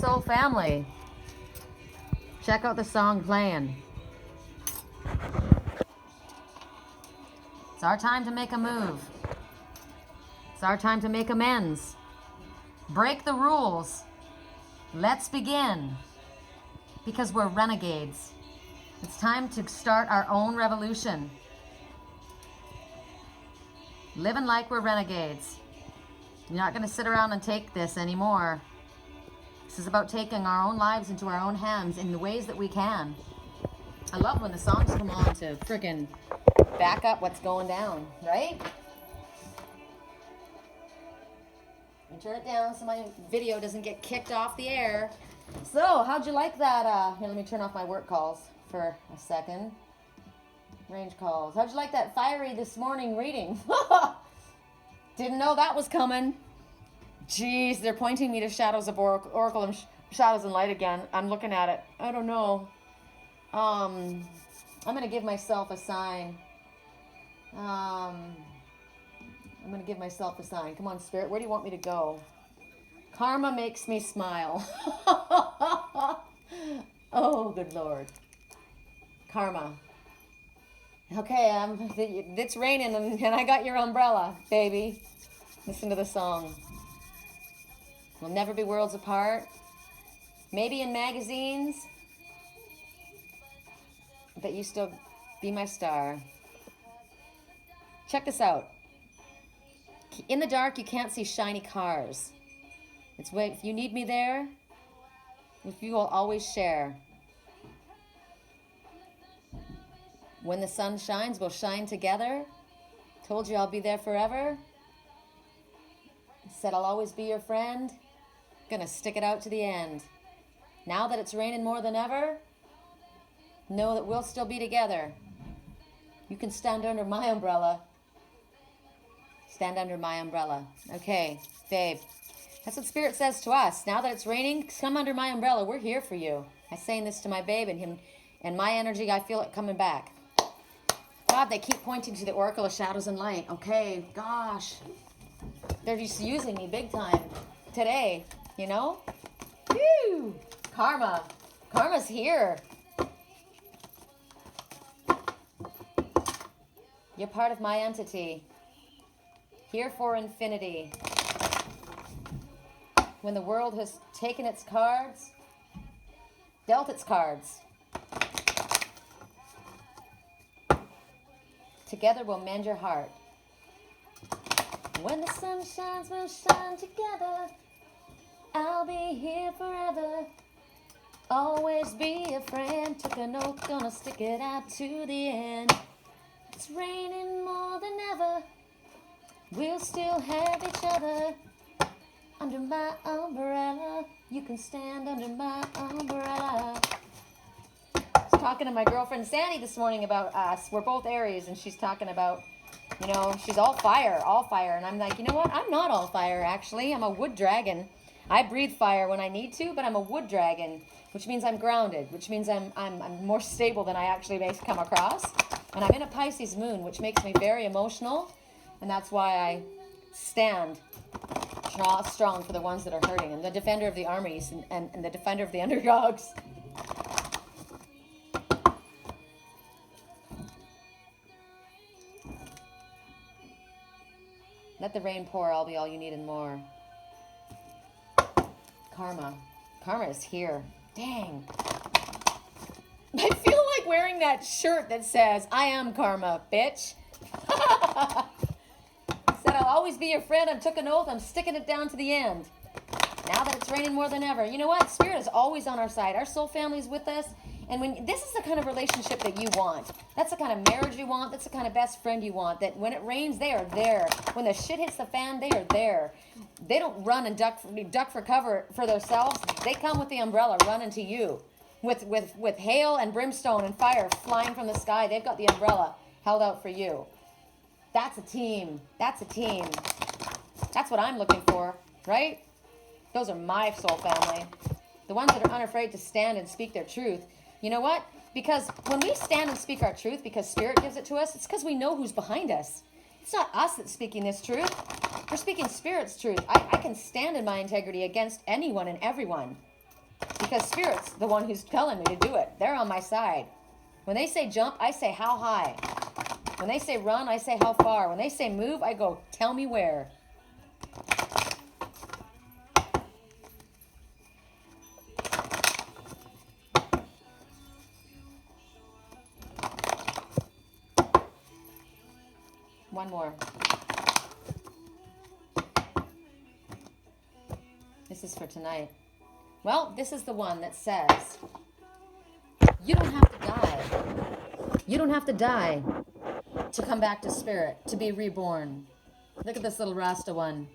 Soul family, check out the song playing. It's our time to make a move. It's our time to make amends. Break the rules. Let's begin. Because we're renegades. It's time to start our own revolution. Living like we're renegades. You're not going to sit around and take this anymore. This is about taking our own lives into our own hands in the ways that we can. I love when the songs come on to friggin' back up what's going down, right? Let me turn it down so my video doesn't get kicked off the air. So, how'd you like that? Here, let me turn off my work calls for a second. Range calls. How'd you like that fiery this morning reading? Didn't know that was coming. Jeez, they're pointing me to Shadows of Oracle and Shadows and Light again. I'm looking at it. I don't know. I'm going to give myself a sign. I'm going to give myself a sign. Come on, Spirit. Where do you want me to go? Karma makes me smile. Oh, good Lord. Karma. Okay, it's raining and I got your umbrella, baby. Listen to the song. We'll never be worlds apart. Maybe in magazines, but you still be my star. Check this out. In the dark, you can't see shiny cars. It's wait, if you need me there, if you will always share. When the sun shines, we'll shine together. Told you I'll be there forever. Said I'll always be your friend. Gonna stick it out to the end. Now that it's raining more than ever, know that we'll still be together. You can stand under my umbrella. Stand under my umbrella. Okay, babe. That's what Spirit says to us. Now that it's raining, come under my umbrella. We're here for you. I'm saying this to my babe and him, and my energy, I feel it coming back. God, they keep pointing to the Oracle of Shadows and Light. Okay, gosh. They're just using me big time today, you know? Woo! Karma. Karma's here. You're part of my entity. Here for infinity. When the world has taken its cards, dealt its cards, together we'll mend your heart. When the sun shines, we'll shine together. I'll be here forever. Always be a friend. Took an oath, gonna stick it out to the end. It's raining more than ever. We'll still have each other. Under my umbrella. You can stand under my umbrella. I was talking to my girlfriend Sandy this morning about us. We're both Aries, and she's talking about, you know, she's all fire. And I'm like, you know what? I'm not all fire, actually. I'm a wood dragon. I breathe fire when I need to, but I'm a wood dragon, which means I'm grounded, which means I'm more stable than I actually may come across. And I'm in a Pisces moon, which makes me very emotional, and that's why I stand strong for the ones that are hurting. I'm the defender of the armies and the defender of the underdogs. Let the rain pour, I'll be all you need and more. Karma. Karma is here. Dang. I feel like wearing that shirt that says, I am karma, bitch. Said I'll always be your friend. I took an oath. I'm sticking it down to the end. Now that it's raining more than ever. You know what? Spirit is always on our side. Our soul family is with us. And when this is the kind of relationship that you want. That's the kind of marriage you want. That's the kind of best friend you want. That when it rains, they are there. When the shit hits the fan, they are there. They don't run and duck for cover for themselves. They come with the umbrella running to you. With hail and brimstone and fire flying from the sky. They've got the umbrella held out for you. That's a team. That's a team. That's what I'm looking for, right? Those are my soul family. The ones that are unafraid to stand and speak their truth. You know what? Because when we stand and speak our truth because Spirit gives it to us, it's because we know who's behind us. It's not us that's speaking this truth. We're speaking Spirit's truth. I can stand in my integrity against anyone and everyone. Because Spirit's the one who's telling me to do it. They're on my side. When they say jump, I say how high. When they say run, I say how far. When they say move, I go, tell me where. One more. This is for tonight. Well, this is the one that says, you don't have to die. You don't have to die to come back to Spirit, to be reborn. Look at this little Rasta one.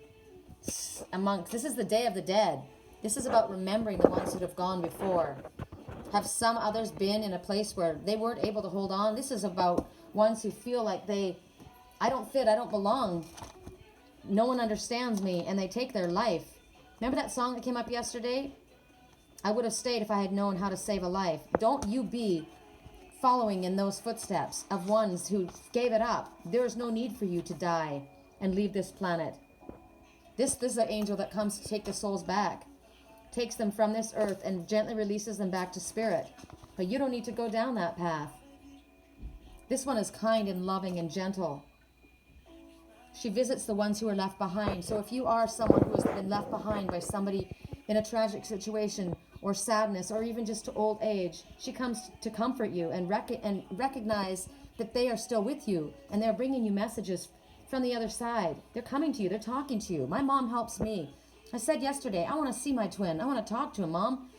A monk. This is the Day of the Dead. This is about remembering the ones who have gone before. Have some others been in a place where they weren't able to hold on? This is about ones who feel like I don't fit, I don't belong. No one understands me, and they take their life. Remember that song that came up yesterday? I would have stayed if I had known how to save a life. Don't you be following in those footsteps of ones who gave it up. There is no need for you to die and leave this planet. This is an angel that comes to take the souls back, takes them from this earth and gently releases them back to Spirit. But you don't need to go down that path. This one is kind and loving and gentle. She visits the ones who are left behind. So if you are someone who has been left behind by somebody in a tragic situation or sadness or even just to old age, she comes to comfort you and recognize that they are still with you and they're bringing you messages from the other side. They're coming to you. They're talking to you. My mom helps me. I said yesterday, I want to see my twin. I want to talk to him, Mom.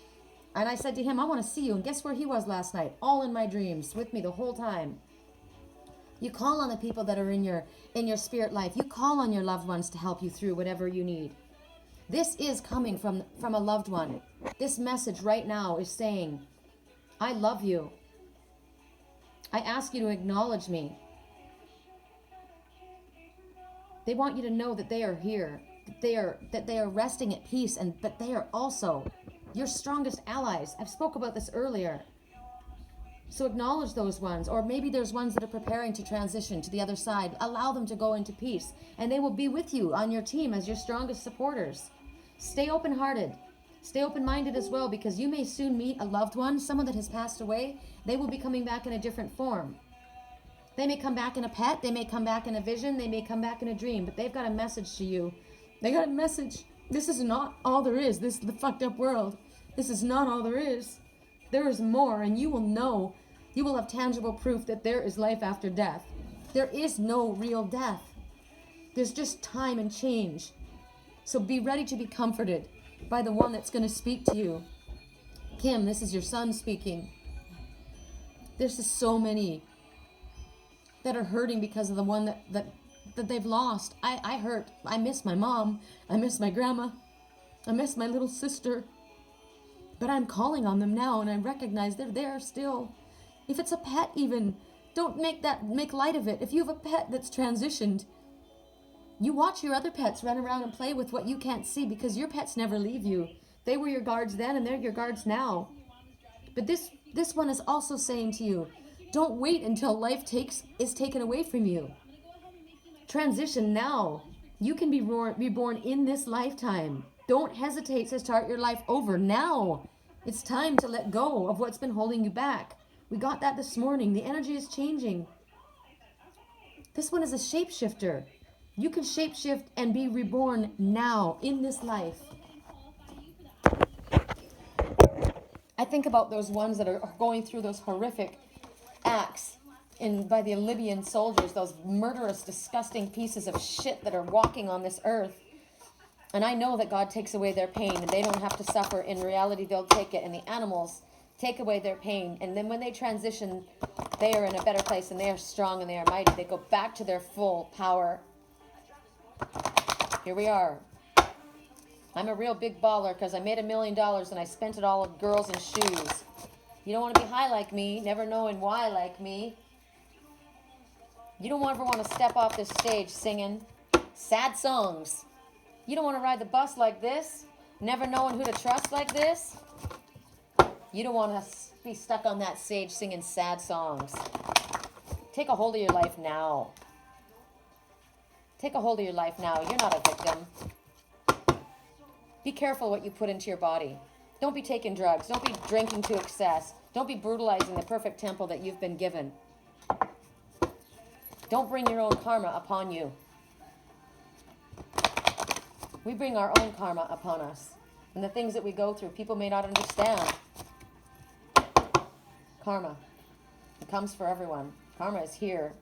And I said to him, I want to see you. And guess where he was last night? All in my dreams with me the whole time. You call on the people that are in your spirit life. You call on your loved ones to help you through whatever you need. This is coming from a loved one. This message right now is saying, I love you. I ask you to acknowledge me. They want you to know that they are here, that they are resting at peace, and that they are also your strongest allies. I've spoke about this earlier. So acknowledge those ones, or maybe there's ones that are preparing to transition to the other side. Allow them to go into peace, and they will be with you on your team as your strongest supporters. Stay open-hearted. Stay open-minded as well, because you may soon meet a loved one, someone that has passed away. They will be coming back in a different form. They may come back in a pet, they may come back in a vision, they may come back in a dream, but they've got a message to you. They got a message. This is not all there is. This is the fucked up world. This is not all there is. There is more, and you will know. You will have tangible proof that there is life after death. There is no real death. There's just time and change. So be ready to be comforted by the one that's going to speak to you. Kim, this is your son speaking. There's just so many that are hurting because of the one that they've lost. I hurt. I miss my mom. I miss my grandma. I miss my little sister. But I'm calling on them now, and I recognize they're there still. If it's a pet even, don't make light of it. If you have a pet that's transitioned, you watch your other pets run around and play with what you can't see, because your pets never leave you. They were your guards then, and they're your guards now. But this one is also saying to you, don't wait until life is taken away from you. Transition now. You can be reborn in this lifetime. Don't hesitate to start your life over now. It's time to let go of what's been holding you back. We got that this morning. The energy is changing. This one is a shapeshifter. You can shapeshift and be reborn now in this life. I think about those ones that are going through those horrific acts by the Libyan soldiers, those murderous, disgusting pieces of shit that are walking on this earth. And I know that God takes away their pain, and they don't have to suffer. In reality, they'll take it, and the animals take away their pain. And then when they transition, they are in a better place, and they are strong, and they are mighty. They go back to their full power. Here we are. I'm a real big baller because I made $1 million, and I spent it all on girls and shoes. You don't want to be high like me, never knowing why like me. You don't ever want to step off this stage singing sad songs. You don't want to ride the bus like this, never knowing who to trust like this. You don't want to be stuck on that stage singing sad songs. Take a hold of your life now. Take a hold of your life now. You're not a victim. Be careful what you put into your body. Don't be taking drugs. Don't be drinking to excess. Don't be brutalizing the perfect temple that you've been given. Don't bring your own karma upon you. We bring our own karma upon us. And the things that we go through, people may not understand. Karma. It comes for everyone. Karma is here.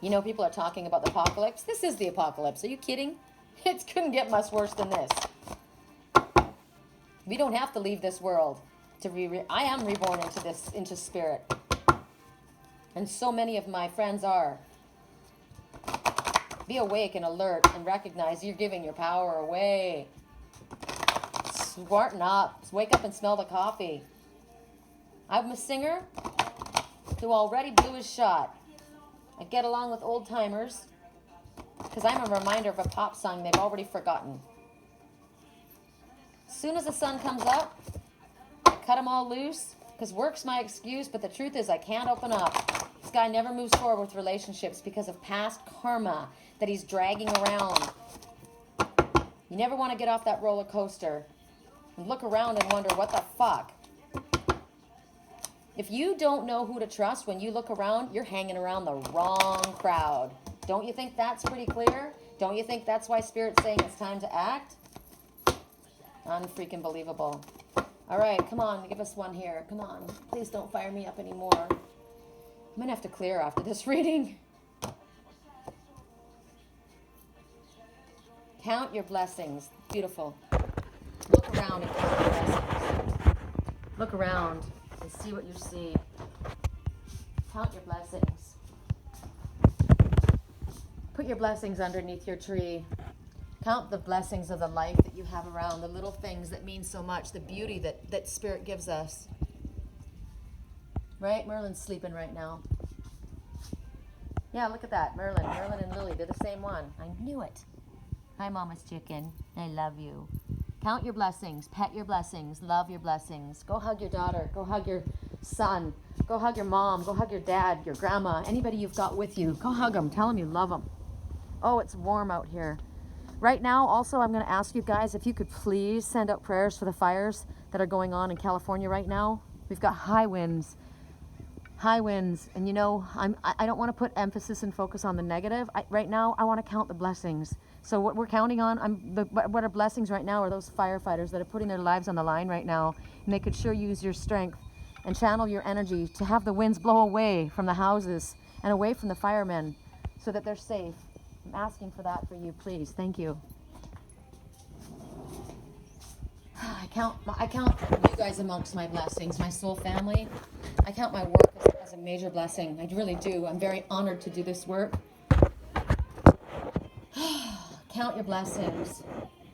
You know, people are talking about the apocalypse. This is the apocalypse. Are you kidding? It couldn't get much worse than this. We don't have to leave this world to I am reborn into spirit. And so many of my friends are. Be awake and alert and recognize you're giving your power away. Smarten up. Wake up and smell the coffee. I'm a singer who already blew his shot. I get along with old timers because I'm a reminder of a pop song they've already forgotten. As soon as the sun comes up, I cut them all loose because work's my excuse, but the truth is I can't open up. This guy never moves forward with relationships because of past karma that he's dragging around. You never want to get off that roller coaster and look around and wonder, what the fuck? If you don't know who to trust when you look around, you're hanging around the wrong crowd. Don't you think that's pretty clear? Don't you think that's why Spirit's saying it's time to act? Unfreaking believable. All right, come on, give us one here. Come on. Please don't fire me up anymore. I'm going to have to clear after this reading. Count your blessings. Beautiful. Look around and count your blessings. Look around and see what you see. Count your blessings. Put your blessings underneath your tree. Count the blessings of the life that you have around, the little things that mean so much, the beauty that Spirit gives us. Right? Merlin's sleeping right now. Yeah, look at that. Merlin and Lily, they're the same one. I knew it. Hi, Mama's chicken. I love you. Count your blessings. Pet your blessings. Love your blessings. Go hug your daughter. Go hug your son. Go hug your mom. Go hug your dad, your grandma, anybody you've got with you. Go hug them. Tell them you love them. Oh, it's warm out here. Right now, also, I'm going to ask you guys if you could please send out prayers for the fires that are going on in California right now. We've got high winds. High winds. And you know, I don't want to put emphasis and focus on the negative. Right now, I want to count the blessings. So what we're counting on, what are blessings right now are those firefighters that are putting their lives on the line right now. And they could sure use your strength and channel your energy to have the winds blow away from the houses and away from the firemen so that they're safe. I'm asking for that for you, please. Thank you. I count you guys amongst my blessings, my soul family. I count my work as a major blessing. I really do. I'm very honored to do this work. Count your blessings.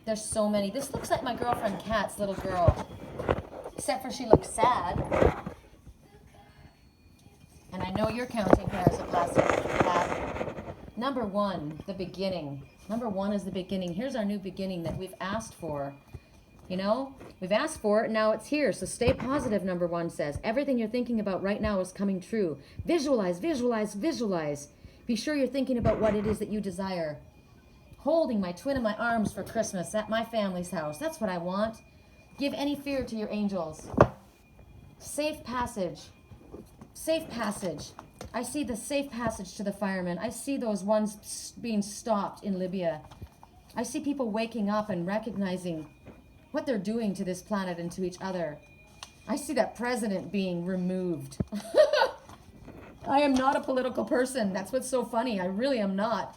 There's so many. This looks like my girlfriend Kat's little girl, except for she looks sad. And I know you're counting her as a blessing, Kat. Number one, the beginning. Number one is the beginning. Here's our new beginning that we've asked for. You know, we've asked for it, now it's here. So stay positive, number one says. Everything you're thinking about right now is coming true. Visualize, visualize, visualize. Be sure you're thinking about what it is that you desire. Holding my twin in my arms for Christmas at my family's house. That's what I want. Give any fear to your angels. Safe passage. Safe passage. I see the safe passage to the firemen. I see those ones being stopped in Libya. I see people waking up and recognizing what they're doing to this planet and to each other. I see that president being removed. I am not a political person. That's what's so funny. I really am not.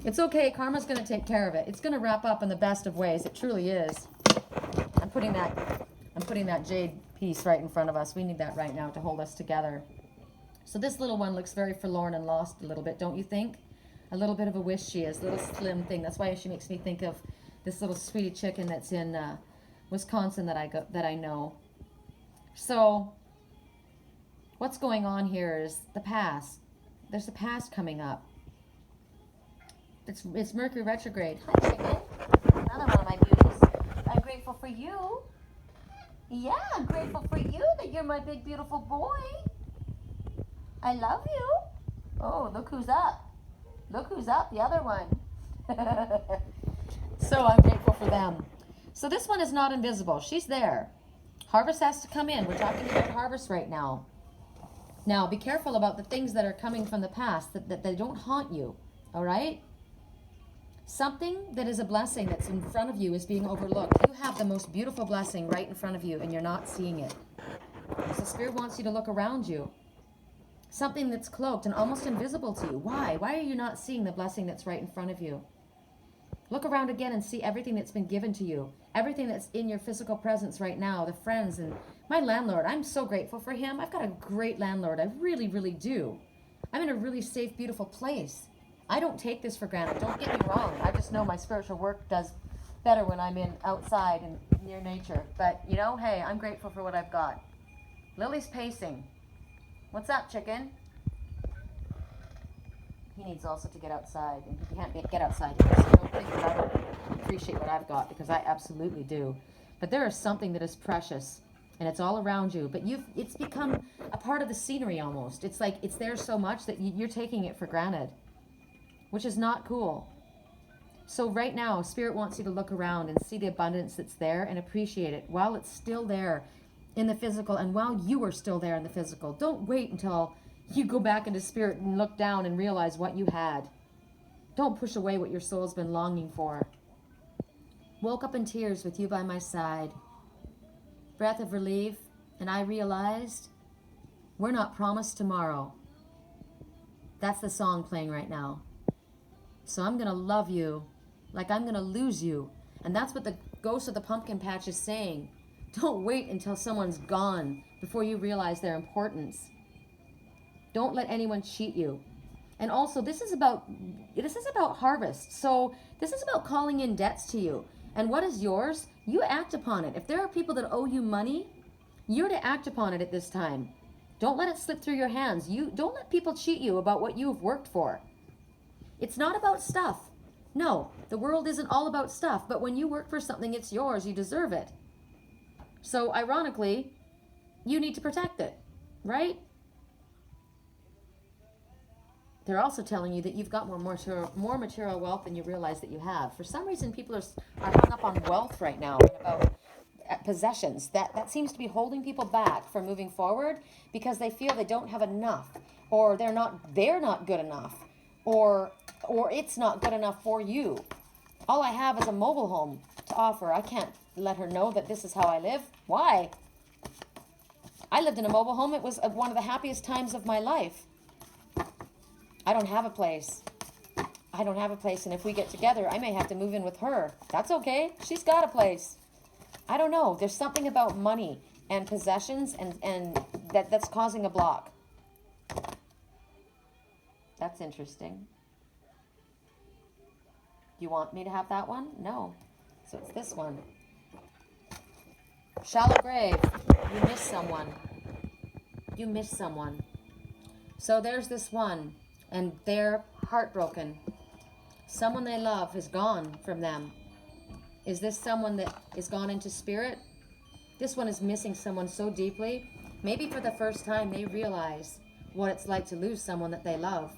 It's okay. Karma's going to take care of it. It's going to wrap up in the best of ways. It truly is. I'm putting that jade piece right in front of us. We need that right now to hold us together. So this little one looks very forlorn and lost a little bit, don't you think? A little bit of a wish she is, a little slim thing. That's why she makes me think of this little sweetie chicken that's in Wisconsin that I know. So what's going on here is the past. There's the past coming up. It's Mercury retrograde. Hi, chicken. Another one of my beauties. I'm grateful for you. Yeah, I'm grateful for you that you're my big, beautiful boy. I love you. Oh, look who's up. Look who's up, the other one. So I'm grateful for them. So this one is not invisible. She's there. Harvest has to come in. We're talking about harvest right now. Now, be careful about the things that are coming from the past, that they don't haunt you, all right? Something that is a blessing that's in front of you is being overlooked. You have the most beautiful blessing right in front of you, and you're not seeing it. So Spirit wants you to look around you. Something that's cloaked and almost invisible to you. Why? Why are you not seeing the blessing that's right in front of you? Look around again and see everything that's been given to you. Everything that's in your physical presence right now. The friends and my landlord. I'm so grateful for him. I've got a great landlord. I really, really do. I'm in a really safe, beautiful place. I don't take this for granted. Don't get me wrong. I just know my spiritual work does better when I'm outside and near nature. But, you know, hey, I'm grateful for what I've got. Lily's pacing. What's up, chicken? He needs also to get outside, and he can't get outside yet, so don't think that I don't appreciate what I've got, because I absolutely do. But there is something that is precious, and it's all around you, but it's become a part of the scenery almost. It's like it's there so much that you're taking it for granted, which is not cool. So right now, Spirit wants you to look around and see the abundance that's there and appreciate it while it's still there in the physical, and while you are still there in the physical. Don't wait until you go back into Spirit and look down and realize what you had. Don't push away what your soul's been longing for. Woke up in tears with you by my side. Breath of relief, and I realized we're not promised tomorrow. That's the song playing right now. So I'm going to love you like I'm going to lose you. And that's what the ghost of the pumpkin patch is saying. Don't wait until someone's gone before you realize their importance. Don't let anyone cheat you. And also, this is about harvest. So this is about calling in debts to you. And what is yours? You act upon it. If there are people that owe you money, you're to act upon it at this time. Don't let it slip through your hands. Don't let people cheat you about what you've worked for. It's not about stuff. No, the world isn't all about stuff. But when you work for something, it's yours. You deserve it. So ironically, you need to protect it, right? They're also telling you that you've got more material wealth than you realize that you have. For some reason, people are hung up on wealth right now and about possessions. That seems to be holding people back from moving forward because they feel they don't have enough, or they're not good enough, or it's not good enough for you. All I have is a mobile home to offer. I can't let her know that this is how I live. Why? I lived in a mobile home. It was one of the happiest times of my life. I don't have a place. And if we get together, I may have to move in with her. That's okay. She's got a place. I don't know. There's something about money and possessions and that's causing a block. That's interesting. You want me to have that one? No. So it's this one. Shallow grave. You miss someone. You miss someone. So there's this one. And they're heartbroken. Someone they love is gone from them. Is this someone that is gone into spirit? This one is missing someone so deeply. Maybe for the first time they realize what it's like to lose someone that they love.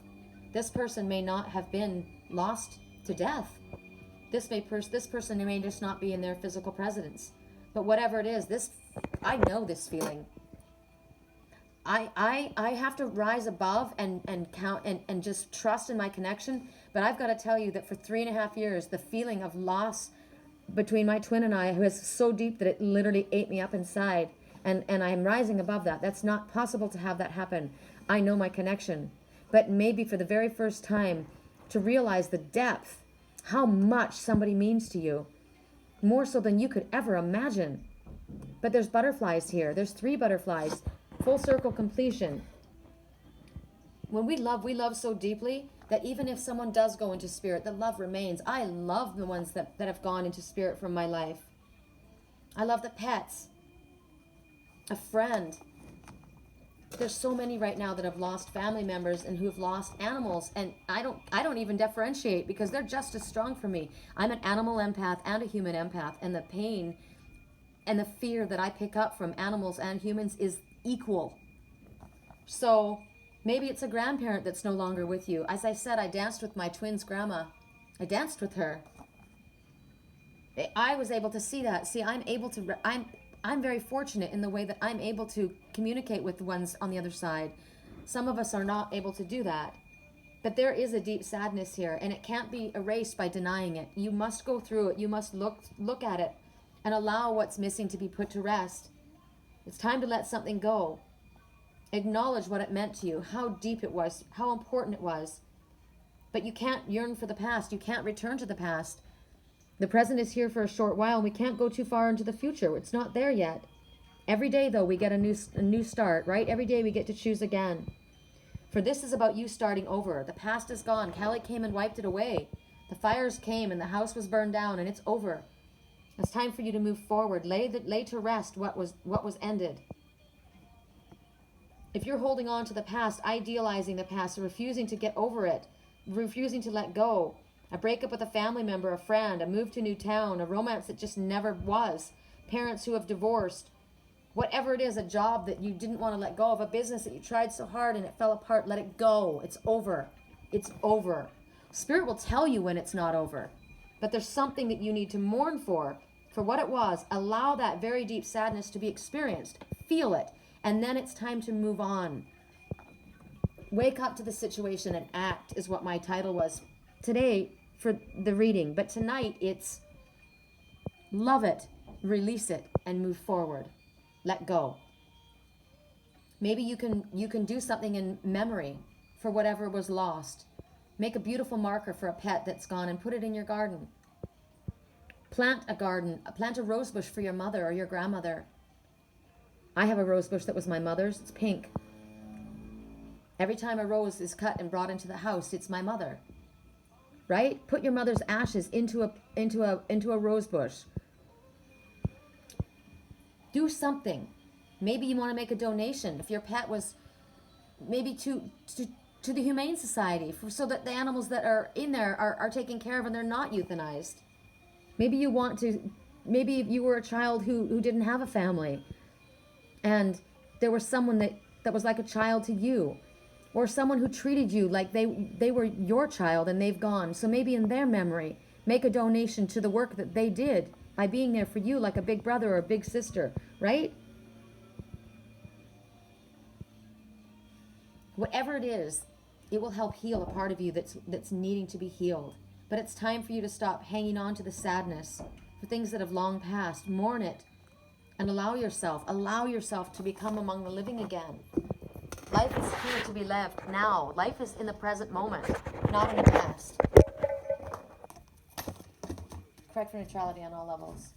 This person may not have been lost to death. This person may just not be in their physical presence. But whatever it is, I know this feeling. I have to rise above and count and just trust in my connection. But I've got to tell you that for 3.5 years, the feeling of loss between my twin and I was so deep that it literally ate me up inside. And I am rising above that. That's not possible to have that happen. I know my connection. But maybe for the very first time, to realize the depth, how much somebody means to you, more so than you could ever imagine. But there's butterflies here. There's 3 butterflies. Full circle completion. When we love so deeply that even if someone does go into spirit, the love remains. I love the ones that have gone into spirit from my life. I love the pets. A friend. There's so many right now that have lost family members and who've lost animals, and I don't even differentiate because they're just as strong for me. I'm an animal empath and a human empath, and the pain and the fear that I pick up from animals and humans is equal. So maybe it's a grandparent that's no longer with you. As I said, I danced with my twin's grandma. I danced with her. I was able to see that. See, I'm very fortunate in the way that I'm able to communicate with the ones on the other side. Some of us are not able to do that. But there is a deep sadness here, and it can't be erased by denying it. You must go through it. You must look at it and allow what's missing to be put to rest. It's time to let something go. Acknowledge what it meant to you, how deep it was, how important it was. But you can't yearn for the past. You can't return to the past. The present is here for a short while, and we can't go too far into the future. It's not there yet. Every day, though, we get a new start, right? Every day we get to choose again. For this is about you starting over. The past is gone. Kelly came and wiped it away. The fires came and the house was burned down, and it's over. It's time for you to move forward. Lay to rest what was ended. If you're holding on to the past, idealizing the past, refusing to get over it, refusing to let go, a breakup with a family member, a friend, a move to a new town, a romance that just never was, parents who have divorced, whatever it is, a job that you didn't want to let go of, a business that you tried so hard and it fell apart, let it go. It's over. It's over. Spirit will tell you when it's not over. But there's something that you need to mourn for what it was. Allow that very deep sadness to be experienced. Feel it. And then it's time to move on. Wake up to the situation and act is what my title was today for the reading. But tonight it's love it, release it, and move forward. Let go. Maybe you can do something in memory for whatever was lost. Make a beautiful marker for a pet that's gone and put it in your garden. Plant a garden. Plant a rose bush for your mother or your grandmother. I have a rose bush that was my mother's. It's pink. Every time a rose is cut and brought into the house, it's my mother. Right? Put your mother's ashes into a rose bush. Do something. Maybe you want to make a donation. If your pet was maybe to the Humane Society so that the animals that are in there are taken care of and they're not euthanized. Maybe you want to, maybe you were a child who didn't have a family and there was someone that was like a child to you, or someone who treated you like they were your child and they've gone. So maybe in their memory, make a donation to the work that they did by being there for you like a big brother or a big sister, right? Whatever it is, it will help heal a part of you that's needing to be healed. But it's time for you to stop hanging on to the sadness for things that have long passed. Mourn it and allow yourself to become among the living again. Life is here to be lived now. Life is in the present moment, not in the past. Correct for neutrality on all levels.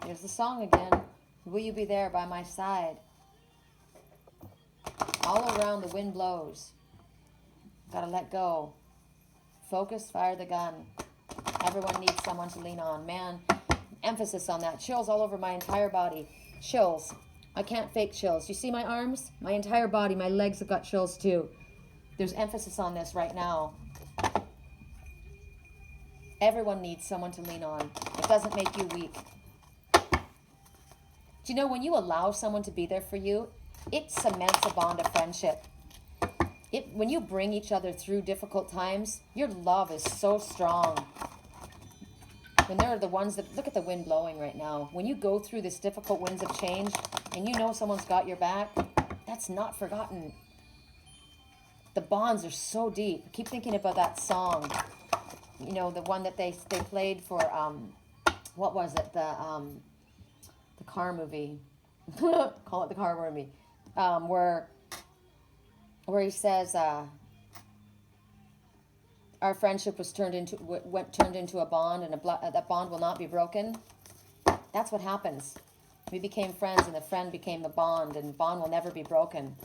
Here's the song again. Will you be there by my side? All around the wind blows. Gotta let go. Focus, fire the gun. Everyone needs someone to lean on. Man, emphasis on that. Chills all over my entire body. Chills. I can't fake chills. You see my arms? My entire body, my legs have got chills too. There's emphasis on this right now. Everyone needs someone to lean on. It doesn't make you weak. Do you know when you allow someone to be there for you, it cements a bond of friendship. When you bring each other through difficult times, your love is so strong. When there are the ones that, look at the wind blowing right now. When you go through this difficult winds of change and you know someone's got your back, that's not forgotten. The bonds are so deep. I keep thinking about that song. You know, the one that they played for, what was it? The car movie. Call it the car movie. Where he says, our friendship was turned into a bond, and that bond will not be broken. That's what happens. We became friends, and the friend became a bond, and the bond will never be broken.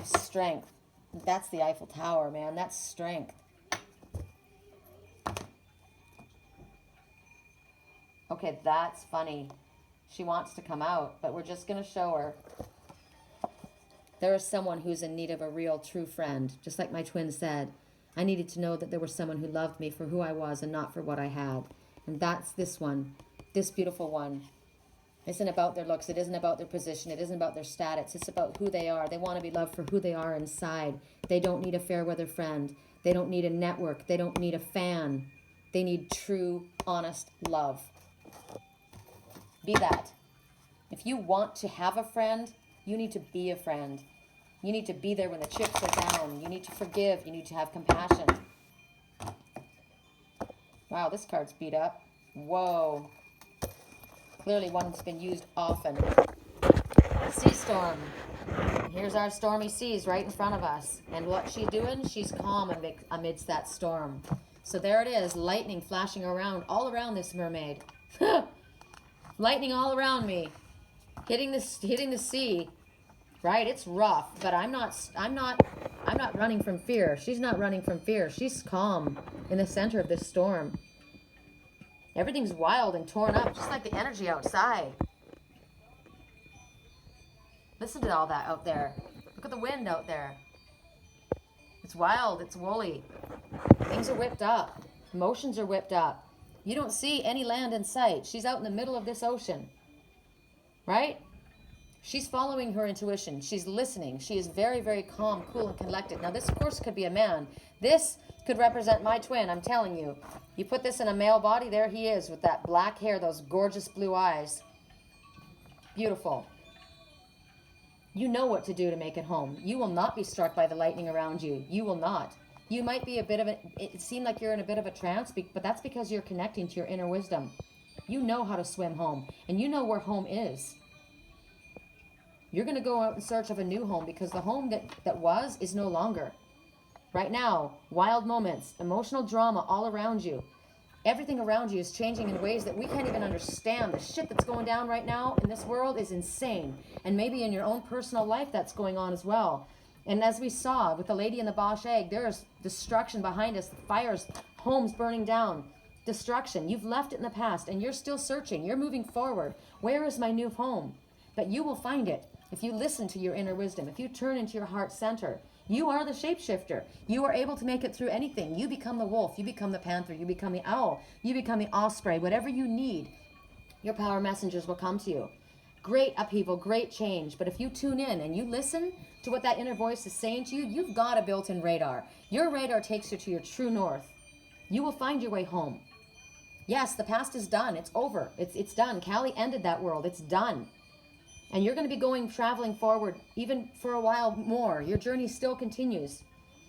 Strength. That's the Eiffel Tower, man. That's strength. Okay, that's funny. She wants to come out, but we're just going to show her. There is someone who's in need of a real, true friend, just like my twin said. I needed to know that there was someone who loved me for who I was and not for what I had. And that's this one, this beautiful one. It isn't about their looks. It isn't about their position. It isn't about their status. It's about who they are. They want to be loved for who they are inside. They don't need a fair weather friend. They don't need a network. They don't need a fan. They need true, honest love. Be that. If you want to have a friend, you need to be a friend. You need to be there when the chips are down. You need to forgive. You need to have compassion. Wow, this card's beat up. Whoa. Clearly one's been used often. Sea storm. Here's our stormy seas right in front of us. And what she's doing? She's calm amidst that storm. So there it is, lightning flashing around, all around this mermaid. Lightning all around me. Hitting the sea. Right? It's rough, but I'm not running from fear. She's not running from fear. She's calm in the center of this storm. Everything's wild and torn up, just like the energy outside. Listen to all that out there. Look at the wind out there. It's wild. It's woolly. Things are whipped up. Emotions are whipped up. You don't see any land in sight. She's out in the middle of this ocean. Right? She's following her intuition. She's listening. She is very, very calm, cool, and collected. Now, this, of course, could be a man. This could represent my twin, I'm telling you. You put this in a male body, there he is with that black hair, those gorgeous blue eyes. Beautiful. You know what to do to make it home. You will not be struck by the lightning around you. You will not. You might be it seemed like you're in a bit of a trance, but that's because you're connecting to your inner wisdom. You know how to swim home, and you know where home is. You're going to go out in search of a new home because the home that was is no longer. Right now, wild moments, emotional drama all around you. Everything around you is changing in ways that we can't even understand. The shit that's going down right now in this world is insane. And maybe in your own personal life that's going on as well. And as we saw with the lady in the Bosch egg, there is destruction behind us, fires, homes burning down, destruction. You've left it in the past and you're still searching. You're moving forward. Where is my new home? But you will find it. If you listen to your inner wisdom, if you turn into your heart center, you are the shapeshifter. You are able to make it through anything. You become the wolf, you become the panther, you become the owl, you become the osprey. Whatever you need, your power messengers will come to you. Great upheaval, great change. But if you tune in and you listen to what that inner voice is saying to you, you've got a built-in radar. Your radar takes you to your true north. You will find your way home. Yes, the past is done. It's over. It's done. Callie ended that world. It's done. And you're going to be traveling forward even for a while more. Your journey still continues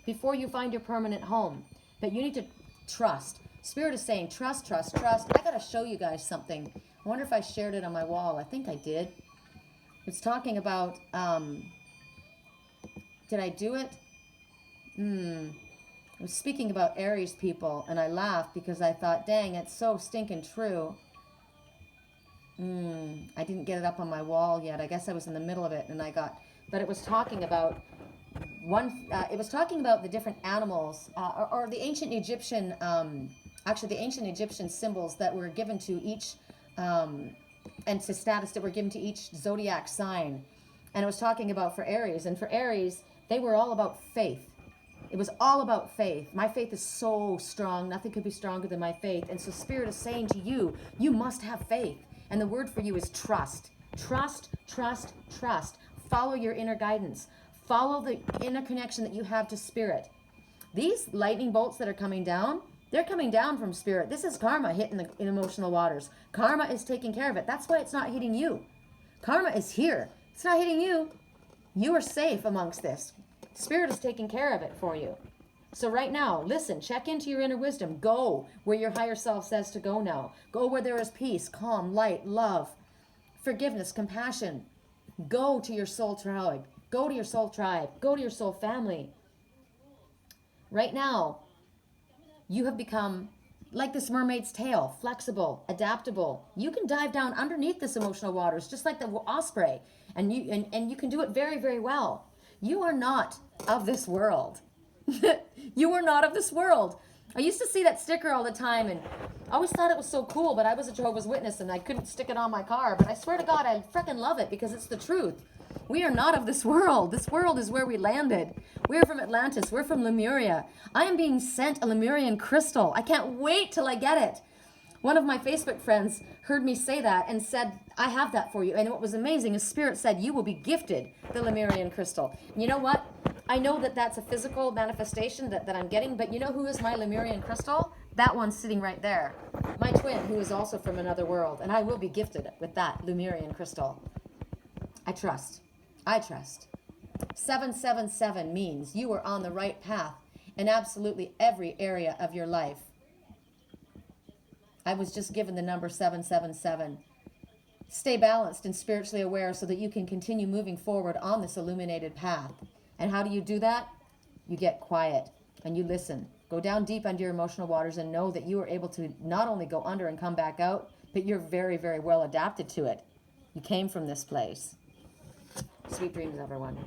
before you find your permanent home. But you need to trust. Spirit is saying, trust, trust, trust. I got to show you guys something. I wonder if I shared it on my wall. I think I did. It's talking about, did I do it? I was speaking about Aries people, and I laughed because I thought, dang, it's so stinking true. I didn't get it up on my wall yet. I guess I was in the middle of it, but it was talking about it was talking about the different animals, or the ancient Egyptian, the ancient Egyptian symbols that were given to each, and to status that were given to each zodiac sign. And it was talking about for Aries, and for Aries, they were all about faith. It was all about faith. My faith is so strong. Nothing could be stronger than my faith. And so Spirit is saying to you, you must have faith. And the word for you is trust. Trust, trust, trust. Follow your inner guidance. Follow the inner connection that you have to Spirit. These lightning bolts that are coming down, they're coming down from Spirit. This is karma hitting the emotional waters. Karma is taking care of it. That's why it's not hitting you. Karma is here. It's not hitting you. You are safe amongst this. Spirit is taking care of it for you. So right now, listen, check into your inner wisdom. Go where your higher self says to go now. Go where there is peace, calm, light, love, forgiveness, compassion. Go to your soul tribe. Go to your soul tribe. Go to your soul family. Right now, you have become like this mermaid's tail, flexible, adaptable. You can dive down underneath this emotional waters, just like the osprey, and you can do it very, very well. You are not of this world. You are not of this world. I used to see that sticker all the time, and I always thought it was so cool, but I was a Jehovah's Witness, and I couldn't stick it on my car. But I swear to God, I freaking love it because it's the truth. We are not of this world. This world is where we landed. We're from Atlantis. We're from Lemuria. I am being sent a Lemurian crystal. I can't wait till I get it. One of my Facebook friends heard me say that and said, I have that for you. And what was amazing is Spirit said, you will be gifted the Lemurian crystal. And you know what? I know that that's a physical manifestation that I'm getting, but you know who is my Lemurian crystal? That one's sitting right there. My twin, who is also from another world. And I will be gifted with that Lemurian crystal. I trust. I trust. 777 means you are on the right path in absolutely every area of your life. I was just given the number 777. Stay balanced and spiritually aware so that you can continue moving forward on this illuminated path. And how do you do that? You get quiet and you listen. Go down deep under your emotional waters and know that you are able to not only go under and come back out, but you're very, very well adapted to it. You came from this place. Sweet dreams, everyone.